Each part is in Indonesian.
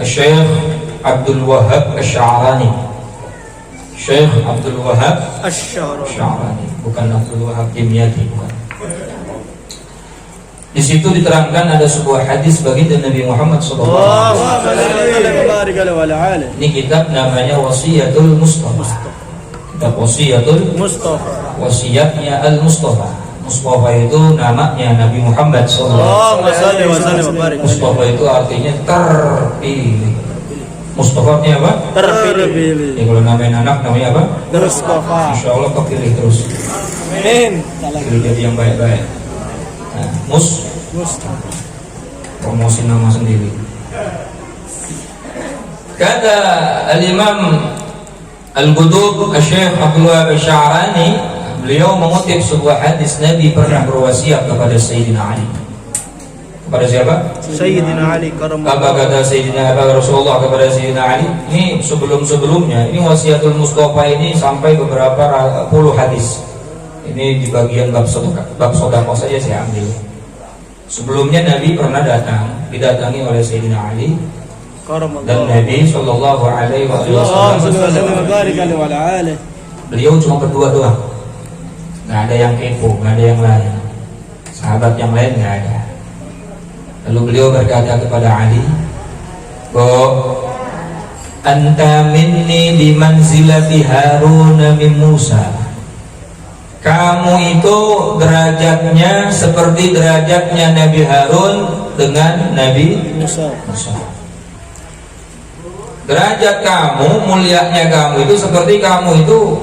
Syekh Abdul Wahab Asy'arani. Syekh Abdul Wahab Asy'arani, bukan Abdul Wahab Dimyati, bukan. Di situ diterangkan ada sebuah hadis baginda Nabi Muhammad sallallahu alaihi wasallam. Ini kitab namanya Wasiyatul Mustafa. Kitab Wasiyatul Mustafa. Wasiatnya Al-Mustafa. Mustafa itu namanya Nabi Muhammad sallallahu alaihi wasallam. Mustafa itu artinya terpilih. Mustafa artinya apa? Terpilih. Kalau namanya anak namanya apa? Mustafa. Insyaallah kepilih terus. Amin. Pilih jadi yang baik-baik. Nah, Mustafa. Promosi nama sendiri. Kata Al-Imam Al-Qutub Syekh Abdul Wahab Asy'arani, beliau mengutip sebuah hadis Nabi pernah berwasiat kepada Sayyidina Ali. Kepada siapa? Sayyidina Ali karamallahu. Apa kata Sayyidina Rasulullah kepada Sayyidina Ali? Ini sebelum-sebelumnya, ini wasiatul Mustafa ini sampai beberapa puluh hadis. Ini di bagian bab sedekah saja saya ambil. Sebelumnya Nabi pernah didatangi oleh Sayyidina Ali dan Nabi sallallahu alaihi wasallam. Beliau cuma berdua doang. Nggak ada yang kepo, nggak ada yang lain. Sahabat yang lain nggak ada. Lalu beliau berkata kepada Ali, "Anta minni bimanzilati Harun min Musa." Kamu itu derajatnya seperti derajatnya Nabi Harun dengan Nabi Musa. Derajat kamu, mulianya kamu itu seperti kamu itu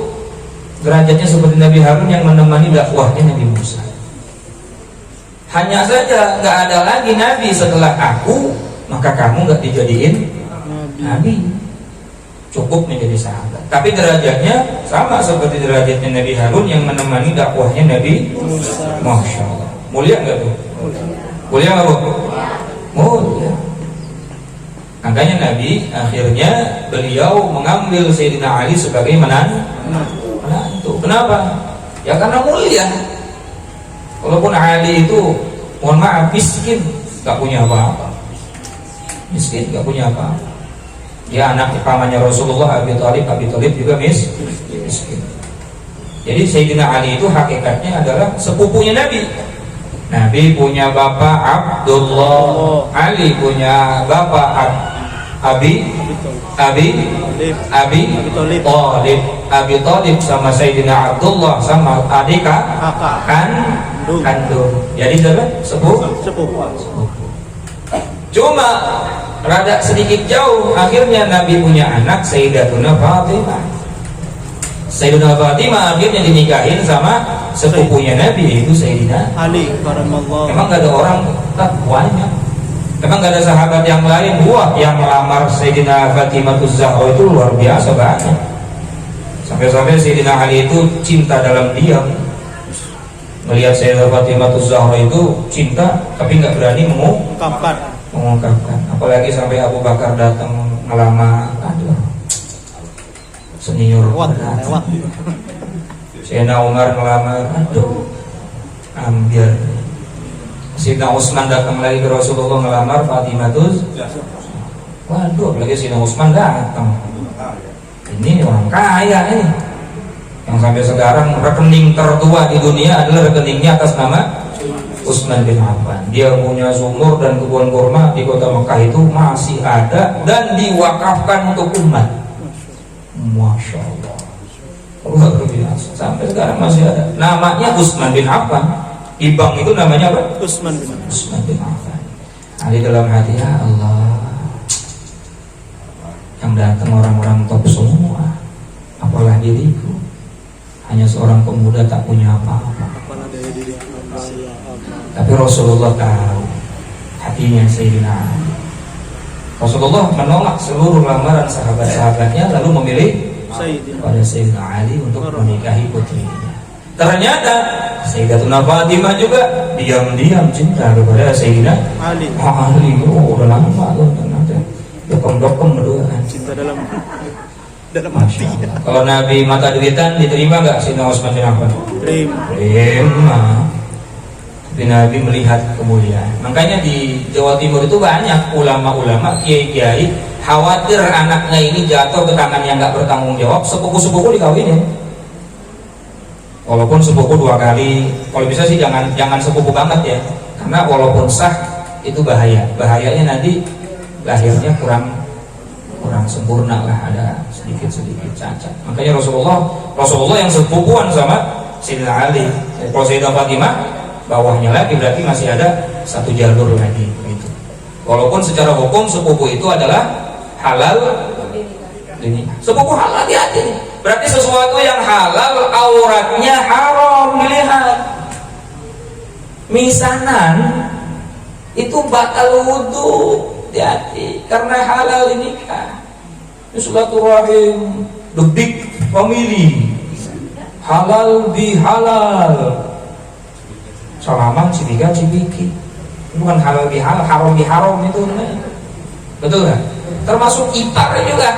derajatnya seperti Nabi Harun yang menemani dakwahnya Nabi Musa. Hanya saja nggak ada lagi Nabi setelah aku, maka kamu nggak dijadiin Nabi. Cukup menjadi sahabat. Tapi derajatnya sama seperti derajatnya Nabi Harun yang menemani dakwahnya Nabi Musa. Masya Allah. Mulia nggak tuh? Mulia nggak bu? Mulia. Makanya Nabi akhirnya beliau mengambil Sayyidina Ali sebagai menantu. Kenapa? Ya karena mulia. Walaupun Ali itu, mohon maaf, miskin, nggak punya apa-apa. Miskin, nggak punya apa-apa. Dia anak pamannya Rasulullah, Abi Thalib juga miskin. Jadi Sayyidina Ali itu hakikatnya adalah sepupunya Nabi. Nabi punya bapak Abdullah, Ali punya bapak Abi Thalib sama Sayyidina Abdullah sama adik kandung. Jadi siapa? Sepupu. Cuma rada sedikit jauh, akhirnya Nabi punya anak Sayyidatuna Fatimah. Sayyidatuna Fatimah akhirnya dinikahin sama sepupunya Nabi, yaitu Sayyidina Ali karamallahu. Memang gak ada orang banyak. Memang gak ada sahabat yang lain. Wah, yang melamar Sayyidina Fatimah Zahra itu luar biasa banyak. Sampai-sampai Sayyidina Ali itu cinta dalam diam. Melihat Sayyidina Fatimah Zahra itu cinta, tapi gak berani mengungkapkan. Apalagi sampai Abu Bakar datang ngelamar, aduh, senior lewat. Sayyidina Umar ngelamar, aduh, ambil. Sayyidina Utsman datang lagi ke Rasulullah ngelamar Fatimah tuh, waduh, apalagi Sayyidina Utsman datang. Ini orang kaya nih, yang sampai sekarang rekening tertua di dunia adalah rekeningnya atas nama Utsman bin Affan. Dia punya sumur dan kebun kurma di kota Mekah itu masih ada dan diwakafkan untuk umat. Masya Allah, luar biasa. Sampai sekarang masih ada. Namanya Utsman bin Affan. Di bank itu namanya apa? Utsman bin Affan. Ali dalam hati, ya Allah, yang datang orang-orang top semua, apalah diriku, hanya seorang pemuda tak punya apa-apa. Tapi Rasulullah tahu hatinya Sayyidina Ali. Rasulullah menolak seluruh lamaran sahabat-sahabatnya, lalu memilih pada Sayyidina Ali untuk menikahi putrinya. Ternyata Sayyidatuna Fatimah juga diam-diam cinta kepada Sayyidina Ali. Oh, udah lama tuh ternyata. Dokem berdua. Cinta dalam hati. Kalau Nabi mata duitan diterima nggak Sayyidina Utsman bin Affan? Terima. Tapi Nabi melihat kemuliaan. Makanya di Jawa Timur itu banyak ulama-ulama, kiai-kiai khawatir anaknya ini jatuh ke tangan yang nggak bertanggung jawab, sepupu-sepupu dikawinin. Walaupun sepupu 2 kali, kalau bisa sih jangan sepupu banget ya, karena walaupun sah itu bahayanya nanti lahirnya kurang sempurna lah, ada sedikit cacat. Makanya Rasulullah yang sepupuan sama Sayyidina Ali. Kalau Sayyidah Fatimah bawahnya lagi, berarti masih ada 1 jalur lagi gitu. Walaupun secara hukum sepupu itu adalah halal, ini sepupu halal, hati-hati. Berarti sesuatu yang halal auratnya haram dilihat. Misanan itu batal wudu, hati-hati, karena halal ini kan silaturahim, the big family, halal bihalal, salaman cibika cibiki, bukan halal bihalal, haram biharam itu namanya. Betul kan? Termasuk ipar juga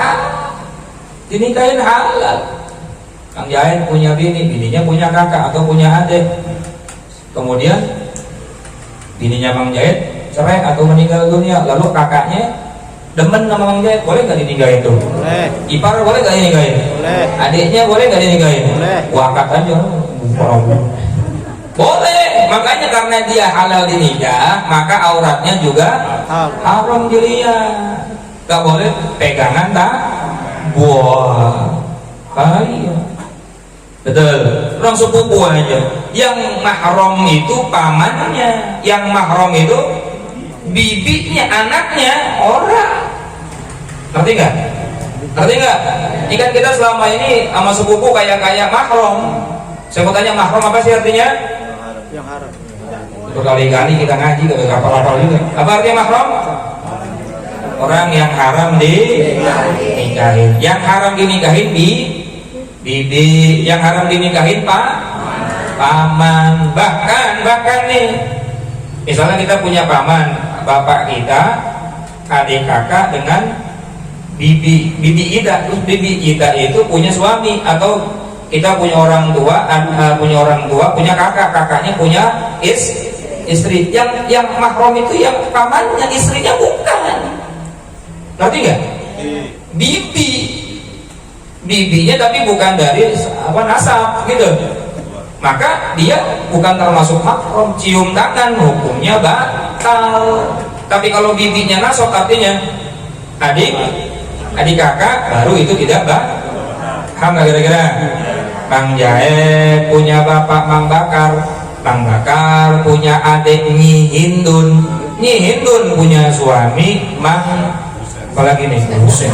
dinikahin halal. Kang Jain punya bininya punya kakak atau punya adik, kemudian bininya Mang Jain cerai atau meninggal dunia, lalu kakaknya demen sama Mang Jain, boleh nggak dinikahin tuh? Boleh. Ipar boleh nggak dinikahin? Boleh. Adiknya boleh nggak dinikahin? Boleh. Wakat aja. Boleh. Makanya karena dia halal dinikah, maka auratnya juga haram dilihat. Gak boleh pegangan tak buah. Iya. Betul. Orang sepupu aja. Yang mahram itu pamannya, yang mahram itu bibinya, anaknya orang. Ngerti nggak? Ngerti nggak? Ini kan kita selama ini sama sepupu kayak mahram. Saya mau tanya, mahram apa sih artinya? Yang haram. Berkali-kali kita ngaji gak kapal-kapal juga. Apa artinya mahram? Orang yang haram dinikahin. Yang haram dinikahin bibi, yang haram dinikahin paman. Bahkan nih, misalnya kita punya paman, bapak kita, adik kakak dengan bibi kita. Terus bibi kita itu punya suami, atau kita punya orang tua, punya kakaknya punya istri. Yang mahram itu yang pamannya, istrinya bukan. Ngerti nggak? Bibinya tapi bukan dari nasab gitu. Maka dia bukan termasuk mahram. Cium tangan hukumnya batal. Tapi kalau bibinya nasab, artinya adik kakak, baru itu tidak batal. Paham nggak kira-kira? Bang Jae punya bapak Mang Bakar, Bang Bakar punya adik Nyi Hindun punya suami Mang, apalagi nih Husein.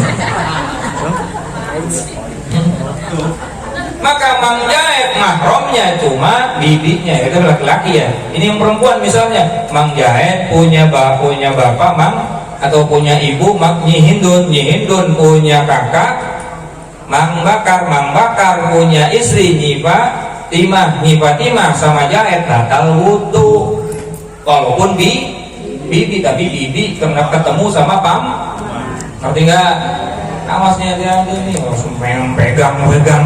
Maka Mang Jae mahramnya cuma bibinya, itu laki-laki ya. Ini yang perempuan misalnya, Mang Jae punya bapak Mang, atau punya ibu Nyi Hindun punya kakak Mang Bakar punya istri Nyi Fatimah sama Jaed, batal wudu. Walaupun bibi, tapi bibi karena ketemu sama ngerti nggak? Awasnya dia ini langsung pegang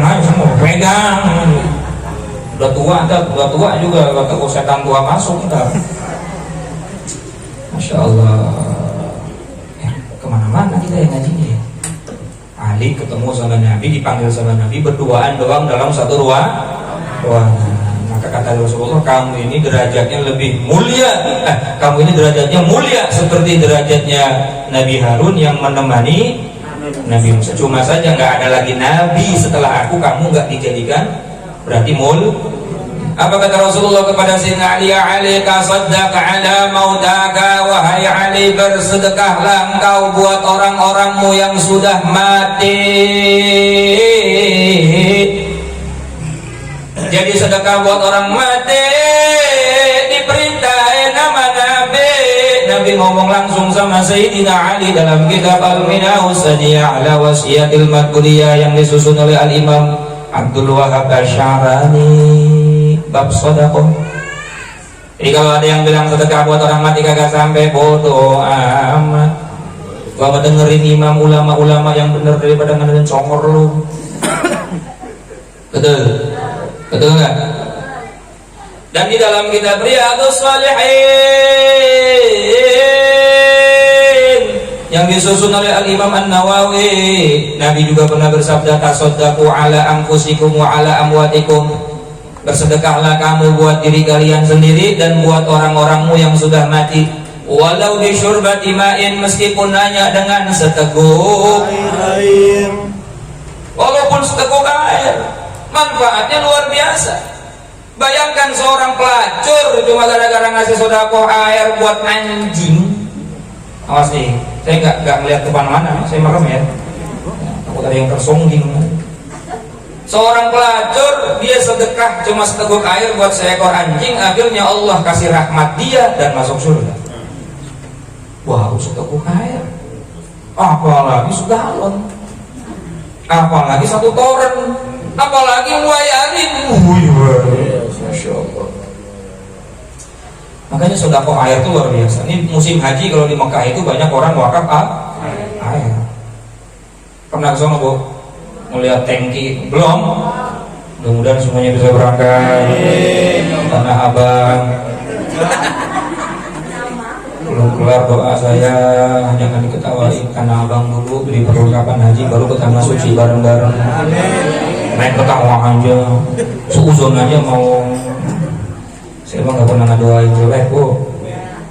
aja, semua pegang. Udah tua juga, kata setan tua masuk ntar. Masya Allah. Kemana-mana kita yang ngajinya ya. Ali ketemu sama Nabi, dipanggil sama Nabi, berduaan doang dalam satu ruangan. Maka kata Rasulullah, kamu ini derajatnya lebih mulia, kamu ini derajatnya mulia seperti derajatnya Nabi Harun yang menemani Nabi Musa. Cuma saja nggak ada lagi Nabi setelah aku, kamu nggak dijadikan berarti Apa kata Rasulullah kepada Sayyidina Ali? Alika saddaka ala mautaka, wahai Ali, bersedekahlah engkau buat orang-orangmu yang sudah mati. Jadi sedekah buat orang mati diperintahin nama Nabi. Nabi ngomong langsung sama Sayyidina Ali dalam kitab Al-Minahus Saniyah ala Wasiyatil Madkuliyah yang disusun oleh Al-Imam Abdul Wahab Asy'arani, bab sedekah. Jadi kalau ada yang bilang sedekah buat orang mati kagak sampai, bodoh amat. Gua mau dengerin imam ulama yang bener daripada ngedengerin congor lu. Betul nggak? Dan di dalam kitab Riyadhus Shalihin yang disusun oleh Al-Imam An-Nawawi, Nabi juga pernah bersabda, tasaddaqu ala anfusikum wa ala amwatikum, bersedekahlah kamu buat diri kalian sendiri dan buat orang-orangmu yang sudah mati, walau bi syurbati ma'in, meskipun hanya dengan seteguk air. Walaupun seteguk air, manfaatnya luar biasa. Bayangkan seorang pelacur cuma gara-gara ngasih sodako air buat anjing. Awas nih, saya nggak melihat ke mana-mana, saya merem ya. Takut ada yang tersongging. Seorang pelacur dia sedekah cuma seteguk air buat seekor anjing, akhirnya Allah kasih rahmat dia dan masuk surga. Wow, seteguk air. Apalagi segalon. Apalagi satu toren. Apalagi muayarin. Masya Allah. Makanya sedekah air itu luar biasa. Ini musim haji kalau di Mekah itu banyak orang wakaf air. Pernah ke sana, Bu? Melihat tangki? Belum? Mudah-mudahan semuanya bisa berangkat. Tanah Abang. Belum kelar doa saya, jangan diketawain. Tanah Abang dulu beli perlengkapan haji, baru ke tanah suci bareng-bareng. Main ketawa aja, seuzon aja mau. Saya emang gak pernah ngedoain jelek, Bu.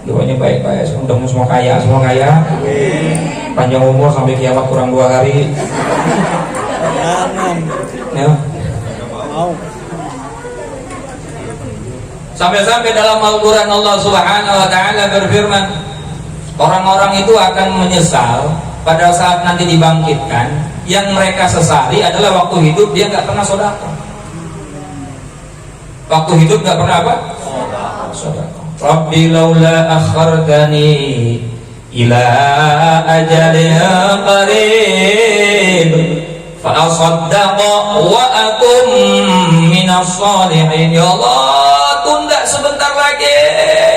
Doanya baik-baik, semua kaya, panjang umur sampai kiamat kurang 2 hari. Ya. Sampai-sampai dalam Al-Quran Allah Subhanahu wa Ta'ala berfirman, orang-orang itu akan menyesal pada saat nanti dibangkitkan. Yang mereka sesali adalah waktu hidup dia nggak pernah sedekah. Waktu hidup nggak pernah apa? Sedekah. Rabbi laula akhartani ila ajalin qarib fa asaddaqa wa akum minas shalihin. Ya Allah, tunda sebentar lagi,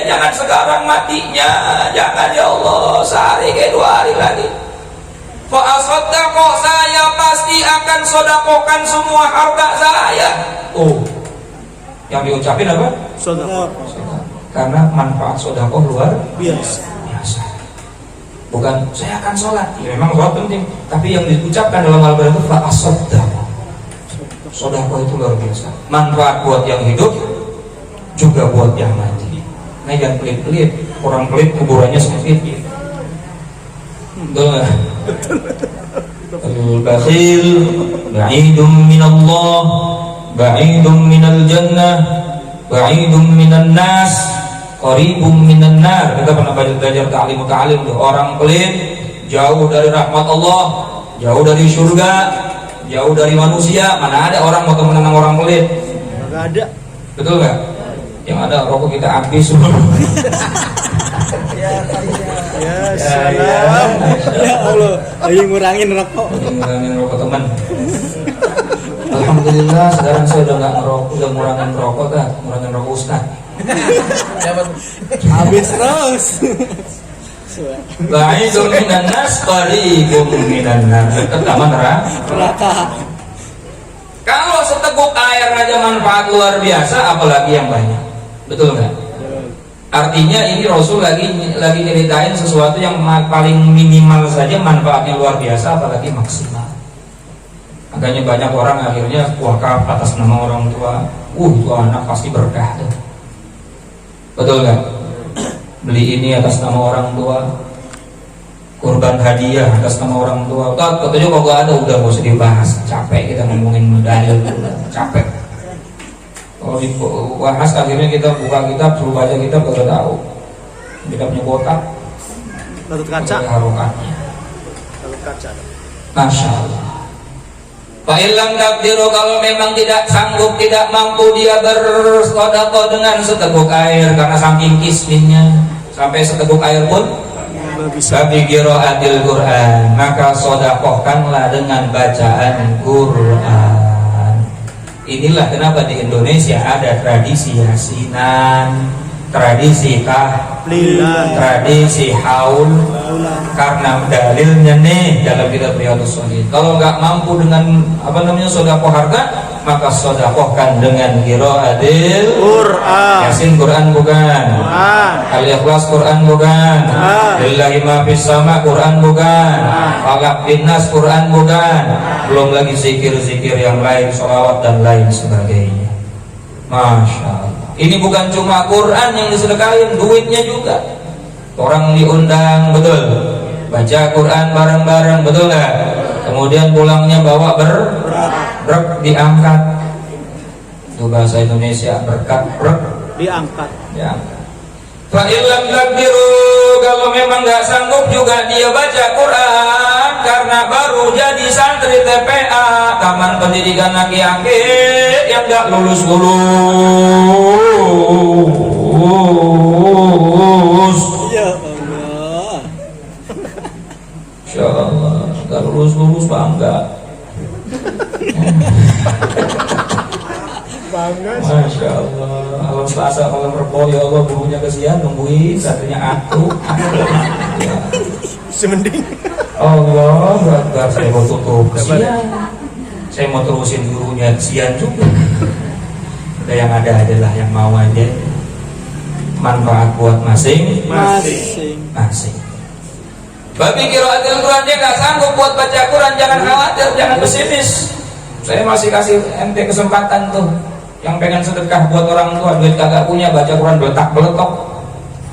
jangan sekarang matinya, jangan ya Allah, sehari ke 2 hari lagi. Fa'asodakoh, saya pasti akan sodakokan semua harta saya. Oh, yang diucapin apa? Sodakoh. Karena manfaat sodakoh luar biasa. Bukan saya akan sholat, ya memang sholat penting, tapi yang diucapkan dalam Al-Quran itu fa'asodakoh. Sodakoh itu luar biasa. Manfaat buat yang hidup, juga buat yang mati. Nah, jangan pelit-pelit. Orang pelit kuburannya sempit. Betul. Al-bakhil ba'idun minallah, ba'idun minal jannah, ba'idun minan nas, qaribun minan nar. Kita pernah belajar ta'lim, orang pelit jauh dari rahmat Allah, jauh dari surga, jauh dari manusia. Mana ada orang mau temenan sama orang pelit? Enggak ada. Betul nggak? Yang ada rokok kita habis. Ya Allah, ayo ngurangin rokok. Ngurangin rokok teman. Alhamdulillah sekarang saya udah nggak ngerokok, udah ngurangin rokok kan, ngurangin rokok Ustaz. Habis terus. Ba'idun minan nas, qaribun minan nar. Pertama neraka. Kalau seteguk air aja manfaat luar biasa, apalagi yang banyak. Betul nggak? Artinya ini Rasul lagi nyeritain sesuatu yang paling minimal saja manfaatnya luar biasa, apalagi maksimal. Makanya banyak orang akhirnya wakaf atas nama orang tua. Itu anak pasti berkah tuh. Betul nggak? Beli ini atas nama orang tua, kurban hadiah atas nama orang tua. Katanya kok gak ada, udah gak usah dibahas. Capek kita ngomongin dalil, capek. Kalau dibahas akhirnya kita buka kitab, suruh baca kitab, gak tahu. Kita punya kotak, Gatut Kaca, harokatnya. Gatut Kaca. Masya Allah. Fa'ilam takdiru, kalau memang tidak sanggup, tidak mampu dia bersedekah dengan seteguk air karena saking kisminnya, sampai seteguk air pun babi qiraatil Quran, maka sedekahkanlah dengan bacaan Quran. Inilah kenapa di Indonesia ada tradisi yasinan, tradisi tahlilan, tradisi haul, karena dalilnya nih dalam kitab Riyadhus Shalihin. Kalau nggak mampu dengan sedekah harta, maka sedekahkan dengan qiraatil Qur'an. Yasin Quran bukan, Al-Ikhlas Quran bukan, Lillahi ma fis sama Quran bukan, Falaq bin Nas Quran bukan, belum lagi zikir-zikir yang lain, sholawat dan lain sebagainya. Masya Allah. Ini bukan cuma Quran yang disedekahin, duitnya juga. Orang diundang, betul, baca Quran bareng-bareng, betul nggak? Kemudian pulangnya bawa brek diangkat. Itu bahasa Indonesia, berkat brek diangkat. Fa illam takdiru, kalau memang nggak sanggup juga dia baca Quran karena baru jadi santri TPA, Taman Pendidikan Aki-Aki, yang nggak lulus. Ya Allah. Insya Allah nggak lulus bangga. Bangga. Masya Allah. Malam Selasa, malam Rebo, ya Allah, gurunya kesian nungguin santrinya aku. Ya. Semending. Allah, Akbar, saya mau tutup kesian. Saya mau terusin gurunya kesian juga. Udah yang ada adalah yang mau aja. Manfaat buat masing-masing. Babi qiraatil Quran, dia nggak sanggup buat baca Quran, jangan khawatir, jangan pesimis. Saya masih kasih ente kesempatan tuh, yang pengen sedekah buat orang tua, duit kagak punya, baca Quran beletak-beletok,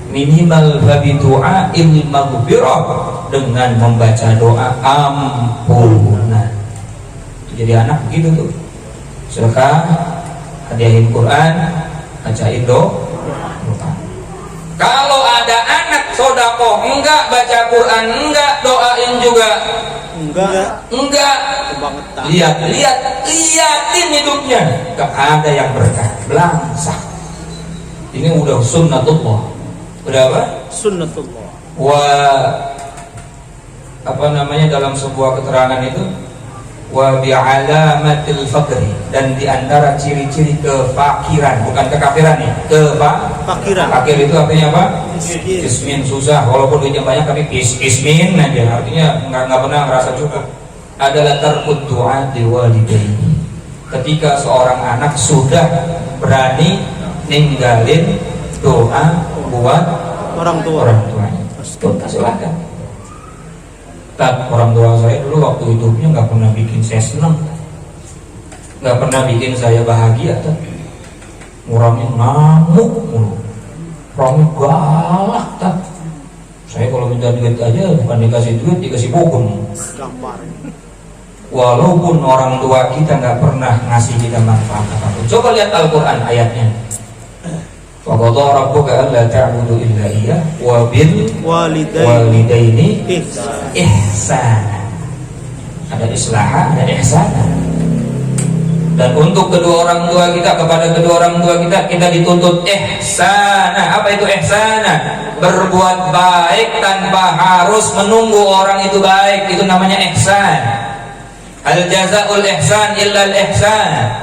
minimal babi doa maghfirah, dengan membaca doa ampunan. Jadi anak gitu tuh, sedekah, hadiahin Quran, bacain doa. Kalau ada anak sodako enggak baca Quran, enggak doain juga, enggak. Lihatin hidupnya, enggak ada yang berkah, belangsak. Ini udah sunnatullah. Udah apa? Sunnatullah. Dalam sebuah keterangan itu, wa bi'alamatil faqri, dan diantara ciri-ciri kefakiran, bukan kekafiran ya, kefakiran. Fakir itu artinya apa? Kismin, susah, walaupun duitnya banyak tapi kismin aja, artinya nggak pernah merasa cukup. Adalah tarkud du'a liwalidayni, ketika seorang anak sudah berani ninggalin doa buat orang tuanya. Silakan. Orang tua saya dulu waktu hidupnya nggak pernah bikin saya senang, nggak pernah bikin saya bahagia. Orangnya ngamuk mulu, orangnya galak. Saya kalau minta duit aja bukan dikasih duit, dikasih hukum. Walaupun orang tua kita nggak pernah ngasih kita manfaat apapun. Coba lihat Al-Quran ayatnya. Wa qadha rabbuka alla ta'budu illa iyyah wa bil walidaini ihsana. Ada islaha, ada ihsana. Dan untuk kedua orang tua kita, kepada kedua orang tua kita dituntut ihsana. Apa itu ihsana? Berbuat baik tanpa harus menunggu orang itu baik, itu namanya ihsan. Al jazaul ihsan illa al ihsan.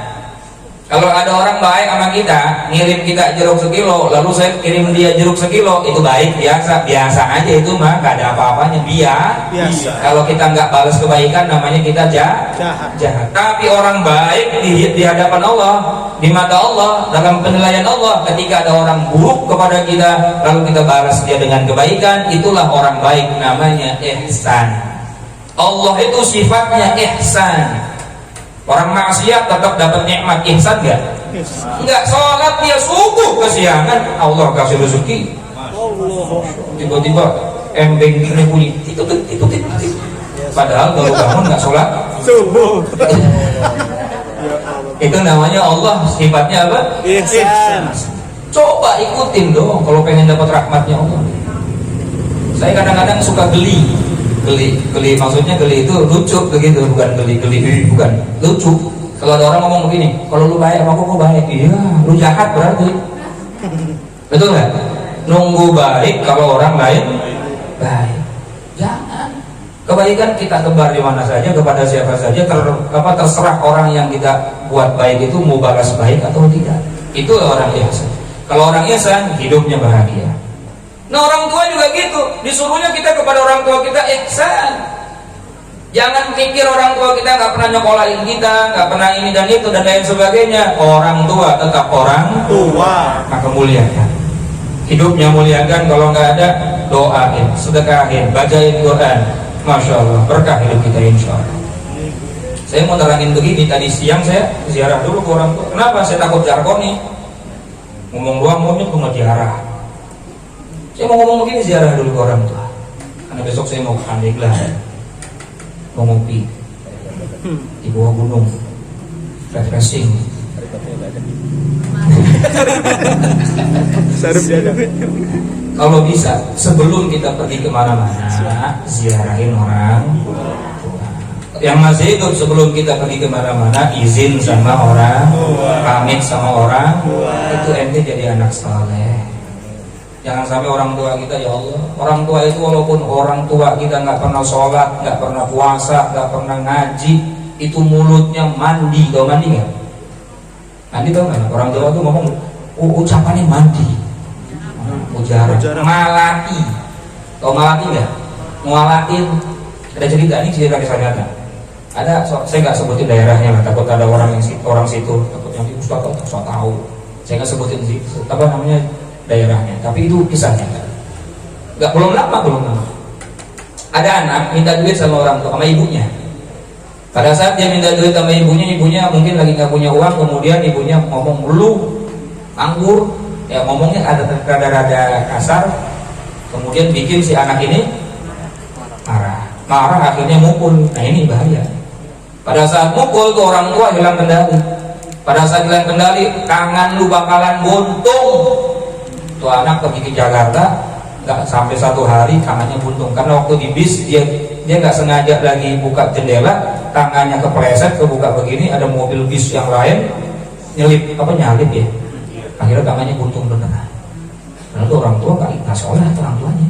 Kalau ada orang baik sama kita, ngirim kita jeruk sekilo, lalu saya kirim dia jeruk sekilo, itu baik, biasa aja, itu mah gak ada apa-apanya, biasa. Kalau kita nggak balas kebaikan, namanya kita jahat. Tapi orang baik di hadapan Allah, di mata Allah, dalam penilaian Allah, ketika ada orang buruk kepada kita, lalu kita balas dia dengan kebaikan, itulah orang baik, namanya ihsan. Allah itu sifatnya ihsan. Orang maksiat tetap dapat nikmat, ihsan enggak? Enggak, sholat dia subuh kesiangan, Allah kasih rezeki. Tiba-tiba embeng ini bunyi, itu. Padahal baru bangun enggak sholat subuh. Itu namanya Allah, sifatnya apa? Ihsan. Coba ikutin dong kalau pengen dapat rahmatnya Allah. Saya kadang-kadang suka geli, maksudnya geli itu lucu begitu, bukan geli, bukan lucu. Kalau ada orang ngomong begini, kalau lu baik sama aku baik, iya, lu jahat berarti. Betul nggak? Nunggu baik kalau orang lain baik. Jangan. Kebaikan kita tebar di mana saja, kepada siapa saja, terserah orang yang kita buat baik itu mau balas baik atau tidak. Itu orang ihsan. Kalau orang ihsan, hidupnya bahagia. Nah, orang tua juga gitu, disuruhnya kita kepada orang tua kita ihsan. Jangan pikir orang tua kita nggak pernah nyekolahin kita, nggak pernah ini dan itu dan lain sebagainya. Orang tua tetap orang Tua. maka muliakan. Hidupnya muliakan, kalau nggak ada doain, sedekahin, bacain Quran. Masya Allah, berkah hidup kita insya Allah. Saya mau terangin begini, tadi siang saya ziarah dulu ke orang tua. Kenapa? Saya takut jargoni. Ngomong doang ngomong cuma ziarah. Saya mau ngomong begini, ziarah dulu ke orang tua. Karena besok saya mau ke Pandeglang, mau ngopi di bawah gunung, refreshing. Kalau bisa sebelum kita pergi kemana-mana, ziarahin orang tua. Yang masih hidup sebelum kita pergi kemana-mana, izin sama orang, pamit sama orang, itu ente jadi anak saleh. Jangan sampai orang tua kita, ya Allah, orang tua itu walaupun orang tua kita nggak pernah sholat, nggak pernah puasa, nggak pernah ngaji, itu mulutnya mandi, tau mandi nggak? Mandi tau nggak? Orang tua tuh ngomong, ucapannya mandi, ujarah, malati, tau malati nggak? Ngalatin, ada cerita ini cerita kisah nyata. Ada, saya nggak sebutin daerahnya, takut ada orang situ, takut nanti ustaz tahu. Saya nggak sebutin sih, apa namanya daerahnya, tapi itu kisahnya. Belum lama. Ada anak minta duit sama orang tua, sama ibunya. Pada saat dia minta duit sama ibunya mungkin lagi nggak punya uang, kemudian ibunya ngomong lu anggur, ya ngomongnya ada rada kasar, kemudian bikin si anak ini marah akhirnya mukul. Nah ini bahaya. Pada saat mukul tuh orang tua hilang kendali. Pada saat hilang kendali, tangan lu bakalan buntung. Tuh anak pergi ke Jakarta, nggak sampai 1 hari tangannya buntung karena waktu di bis dia nggak sengaja lagi buka jendela, tangannya kepleset, kebuka begini, ada mobil bis yang lain nyalip ya, akhirnya tangannya buntung beneran. Lalu orang tua nggak sholat orang tuanya.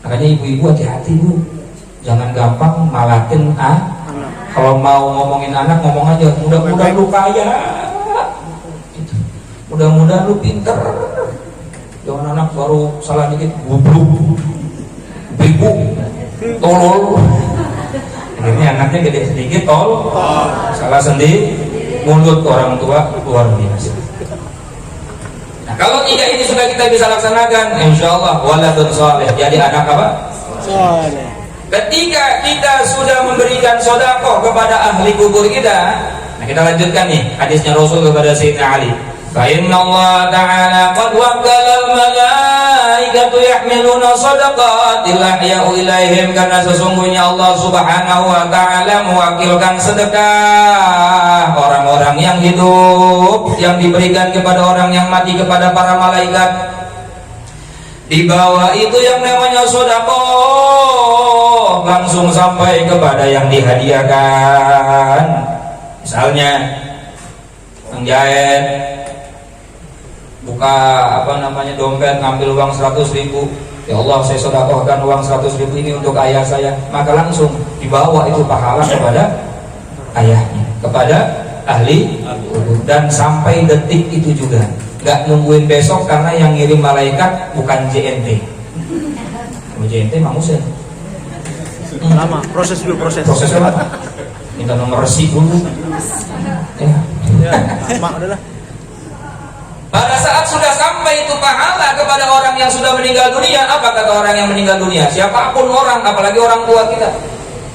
Makanya ibu-ibu hati-hati bu, jangan gampang malatin kalau mau ngomongin anak ngomong aja, mudah-mudahan lu kaya, gitu. Mudah-mudahan lu pinter. Jangan anak baru salah dikit gubluk, bibu, tolol. Ini anaknya gede sedikit salah sendiri, mulut orang tua luar biasa. Nah, kalau 3 ini sudah kita bisa laksanakan, insya Allah waladun saleh, jadi anak apa? Saleh. Ketika kita sudah memberikan sedekah kepada ahli kubur kita, nah kita lanjutkan nih hadisnya Rasul kepada Sayyidina Ali. Fa inna Allah Ta'ala qad wakkala al-malaikatu yahmiluna sadaqatil ahya'u ilaihim, karena sesungguhnya Allah Subhanahu wa Ta'ala mewakilkan sedekah orang-orang yang hidup yang diberikan kepada orang yang mati kepada para malaikat. Di bawah itu yang namanya sedekah langsung sampai kepada yang dihadiahkan. Misalnya penjahit buka dompet, ngambil uang 100.000, ya Allah saya sedekahkan uang 100.000 ini untuk ayah saya, maka langsung dibawa itu pahala kepada ayahnya, kepada ahli kubur. Dan sampai detik itu juga nggak nungguin besok, karena yang ngirim malaikat bukan JNT. Kalau JNT manusia Lama, proses apa? Minta nomor resi dulu. Ya, udahlah. Pada saat sudah sampai itu pahala kepada orang yang sudah meninggal dunia, apa kata orang yang meninggal dunia? Siapapun orang, apalagi orang tua kita,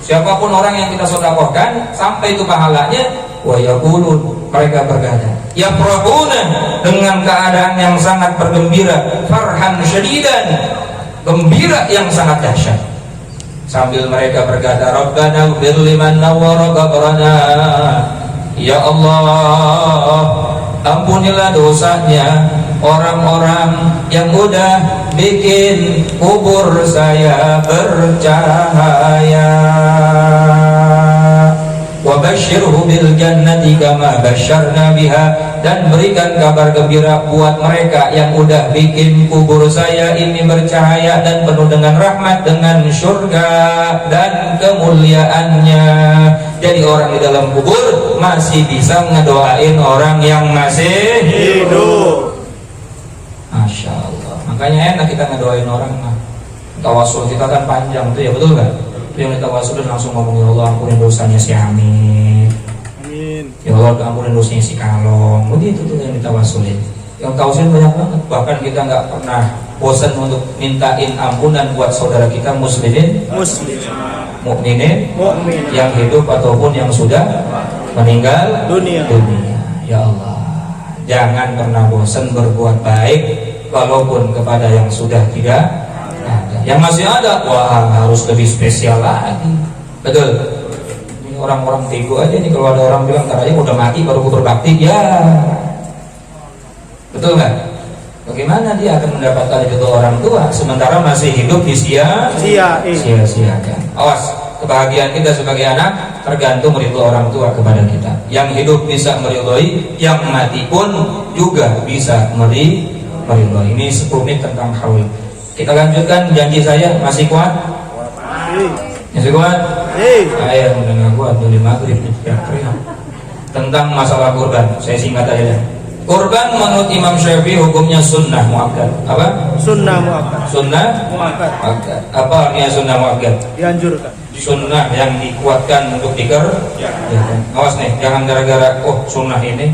siapapun orang yang kita sedekahkan, sampai itu pahalanya, wa yaqulun, mereka berkata, yafrahuna, dengan keadaan yang sangat bergembira, farhan syadidan, gembira yang sangat dahsyat. Sambil mereka berkata, Rabbana ighfir liman nawwara qabrana, ya Allah, ampunilah dosanya orang-orang yang udah bikin kubur saya bercahaya. Wa basyirhu bil jannati kama basyarna biha, dan berikan kabar gembira buat mereka yang udah bikin kubur saya ini bercahaya dan penuh dengan rahmat, dengan surga dan kemuliaannya. Jadi orang di dalam kubur masih bisa ngedoain orang yang masih hidup. Masya Allah. Makanya enak kita ngedoain orang. Tawasul kita kan panjang tuh ya, betul kan? yang ditawasulin langsung ngomong, ya Allah ampunin dosanya si Amin, Amin. ya Allah ampunin dosanya si Kalong. Begitu tuh yang ditawasulin. Yang tawasulin banyak banget. Bahkan kita nggak pernah bosan untuk mintain ampunan buat saudara kita muslimin, Muslim. mukminin Mukmin. yang hidup ataupun yang sudah meninggal Dunia. Ya Allah, jangan pernah bosan berbuat baik walaupun kepada yang sudah tidak ada. Yang masih ada, wah harus lebih spesial lagi. Betul. Ini orang-orang bego aja nih, kalau ada orang bilang ntar aja udah mati baru berbakti, ya betul nggak? Bagaimana dia akan mendapatkan itu orang tua sementara masih hidup sia-siakan? Awas, kebahagiaan kita sebagai anak tergantung ridho orang tua kepada kita. Yang hidup bisa meridhoi, yang mati pun juga bisa meridhoi. Ini 10 menit tentang haul. Kita lanjutkan, janji saya masih kuat? Masih kuat? Saya udah nggak kuat dari maghrib nih, tentang masalah kurban. Saya singkat aja deh. Kurban menurut Imam Syafi'i hukumnya sunnah muakkad. Apa? Sunnah muakkad. Sunnah Muakkad. muakkad. Apa artinya sunnah muakkad? Dianjurkan. Sunnah yang dikuatkan untuk dikerjakan. Awas nih, jangan gara-gara sunnah ini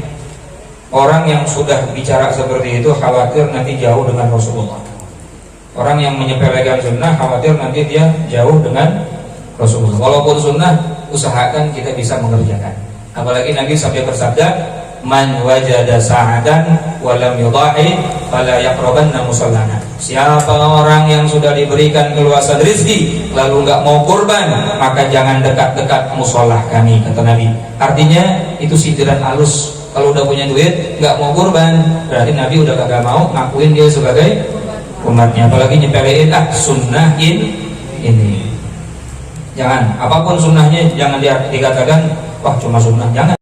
orang yang sudah bicara seperti itu khawatir nanti jauh dengan Rasulullah. Orang yang menyepelekan sunnah khawatir nanti dia jauh dengan Rasulullah. Walaupun sunnah, usahakan kita bisa mengerjakan. Apalagi Nabi sampai bersabda, man wajada sa'adan walam yudha'i fala yaqrabanna musallana. Siapa orang yang sudah diberikan keluasan rezeki lalu nggak mau kurban, maka jangan dekat-dekat musolah kami, kata Nabi. Artinya itu sindiran halus. Kalau udah punya duit nggak mau kurban, berarti Nabi udah kagak mau ngakuin dia sebagai umatnya. Apalagi nyepelein sunnah ini. Jangan, apapun sunnahnya jangan dikatakan wah cuma sunnah, jangan.